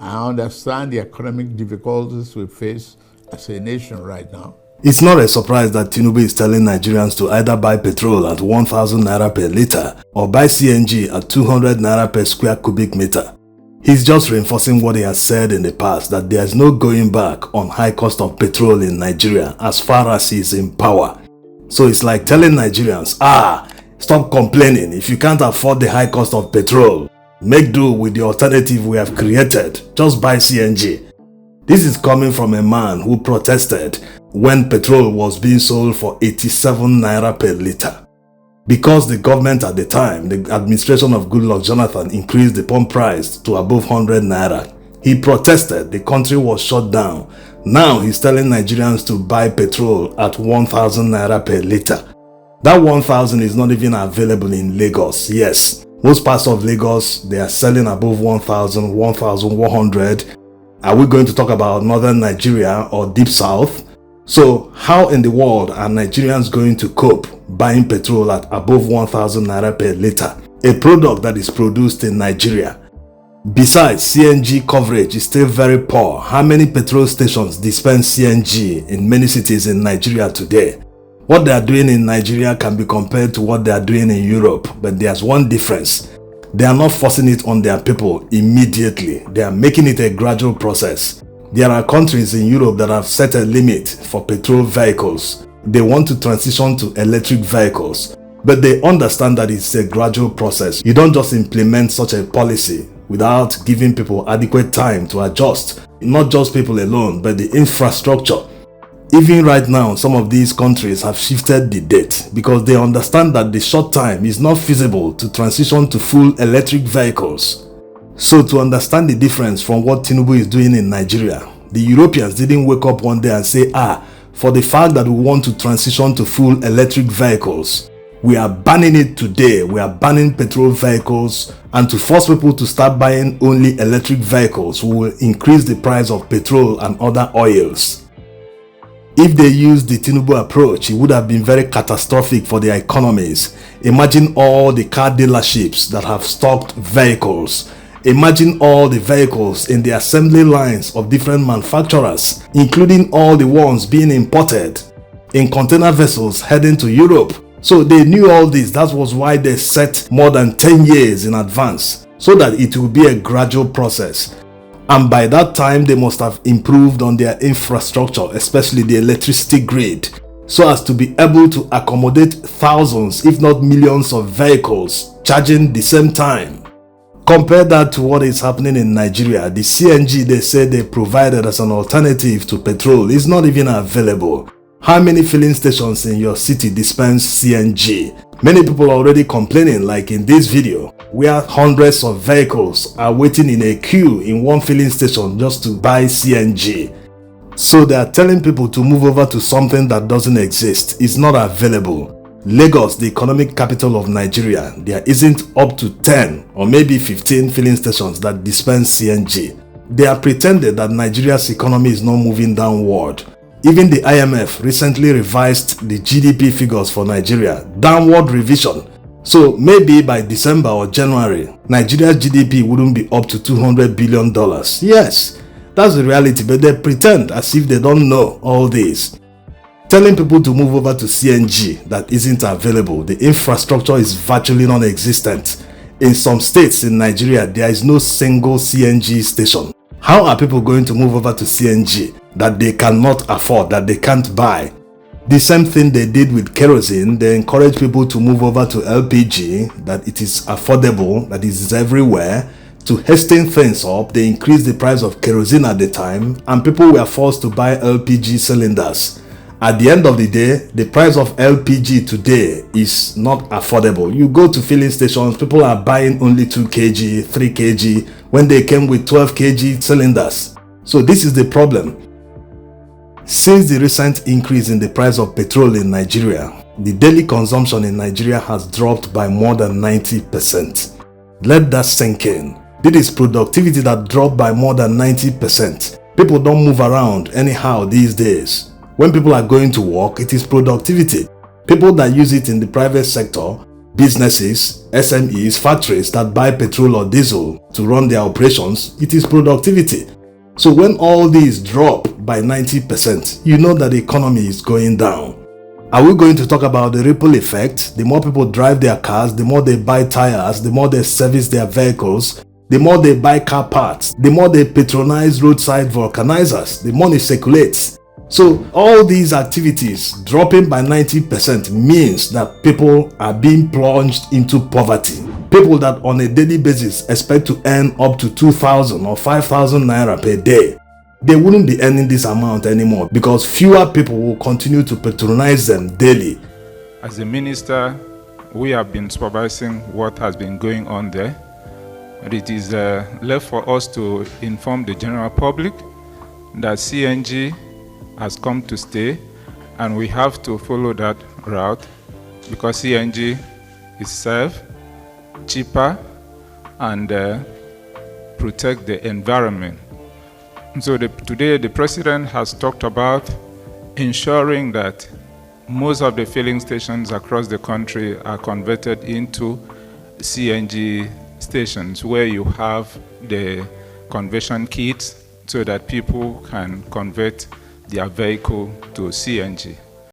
I understand the economic difficulties we face as a nation right now. It's not a surprise that Tinubu is telling Nigerians to either buy petrol at 1,000 naira per litre or buy CNG at 200 naira per square cubic meter. He's just reinforcing what he has said in the past, that there is no going back on high cost of petrol in Nigeria as far as he is in power. So it's like telling Nigerians, stop complaining. If you can't afford the high cost of petrol, make do with the alternative we have created. Just buy CNG. This is coming from a man who protested when petrol was being sold for 87 naira per litre. Because the government at the time, the administration of Goodluck Jonathan, increased the pump price to above 100 naira. He protested, the country was shut down. Now he's telling Nigerians to buy petrol at 1,000 naira per litre. That 1,000 is not even available in Lagos. Yes, most parts of Lagos, they are selling above 1,000, 1,100. Are we going to talk about northern Nigeria or deep south? So how in the world are Nigerians going to cope buying petrol at above 1,000 naira per litre, a product that is produced in Nigeria? Besides, CNG coverage is still very poor. How many petrol stations dispense CNG in many cities in Nigeria today? What they are doing in Nigeria can be compared to what they are doing in Europe, but there's one difference. They are not forcing it on their people immediately. They are making it a gradual process. There are countries in Europe that have set a limit for petrol vehicles. They want to transition to electric vehicles, but they understand that it's a gradual process. You don't just implement such a policy without giving people adequate time to adjust. Not just people alone, but the infrastructure. Even right now, some of these countries have shifted the date because they understand that the short time is not feasible to transition to full electric vehicles. So to understand the difference from what Tinubu is doing in Nigeria, the Europeans didn't wake up one day and say, for the fact that we want to transition to full electric vehicles, we are banning it today. We are banning petrol vehicles, and to force people to start buying only electric vehicles, we will increase the price of petrol and other oils. If they used the Tinubu approach, it would have been very catastrophic for their economies. Imagine all the car dealerships that have stocked vehicles. Imagine all the vehicles in the assembly lines of different manufacturers, including all the ones being imported in container vessels heading to Europe. So they knew all this. That was why they set more than 10 years in advance, so that it will be a gradual process. And by that time, they must have improved on their infrastructure, especially the electricity grid, so as to be able to accommodate thousands, if not millions of vehicles charging the same time. Compare that to what is happening in Nigeria. The CNG they say they provided as an alternative to petrol is not even available. How many filling stations in your city dispense CNG? Many people are already complaining, like in this video, where hundreds of vehicles are waiting in a queue in one filling station just to buy CNG. So they are telling people to move over to something that doesn't exist. It's not available. Lagos, the economic capital of Nigeria, there isn't up to 10 or maybe 15 filling stations that dispense CNG. They are pretending that Nigeria's economy is not moving downward. Even the IMF recently revised the GDP figures for Nigeria, downward revision. So maybe by December or January, Nigeria's GDP wouldn't be up to $200 billion. Yes, that's the reality, but they pretend as if they don't know all this. Telling people to move over to CNG that isn't available. The infrastructure is virtually non-existent. In some states in Nigeria, there is no single CNG station. How are people going to move over to CNG that they cannot afford, that they can't buy? The same thing they did with kerosene. They encourage people to move over to LPG, that it is affordable, that it is everywhere. To hasten things up, they increased the price of kerosene at the time, and people were forced to buy LPG cylinders. At the end of the day, the price of LPG today is not affordable. You go to filling stations, people are buying only 2 kg, 3 kg, when they came with 12 kg cylinders. So this is the problem. Since the recent increase in the price of petrol in Nigeria, the daily consumption in Nigeria has dropped by more than 90%. Let that sink in. This is productivity that dropped by more than 90%. People don't move around anyhow these days. When people are going to work, it is productivity. People that use it in the private sector, Businesses, SMEs, factories that buy petrol or diesel to run their operations, it is productivity. So when all these drop by 90%, you know that the economy is going down. Are we going to talk about the ripple effect? The more people drive their cars, the more they buy tires, the more they service their vehicles, the more they buy car parts, the more they patronize roadside vulcanizers, the money circulates. So all these activities dropping by 90% means that people are being plunged into poverty. People that on a daily basis expect to earn up to 2,000 or 5,000 naira per day, they wouldn't be earning this amount anymore because fewer people will continue to patronize them daily. As a minister, we have been supervising what has been going on there. But it is left for us to inform the general public that CNG has come to stay, and we have to follow that route because CNG is safe, cheaper, and protect the environment. So today the president has talked about ensuring that most of the filling stations across the country are converted into CNG stations where you have the conversion kits so that people can convert their vehicle to CNG.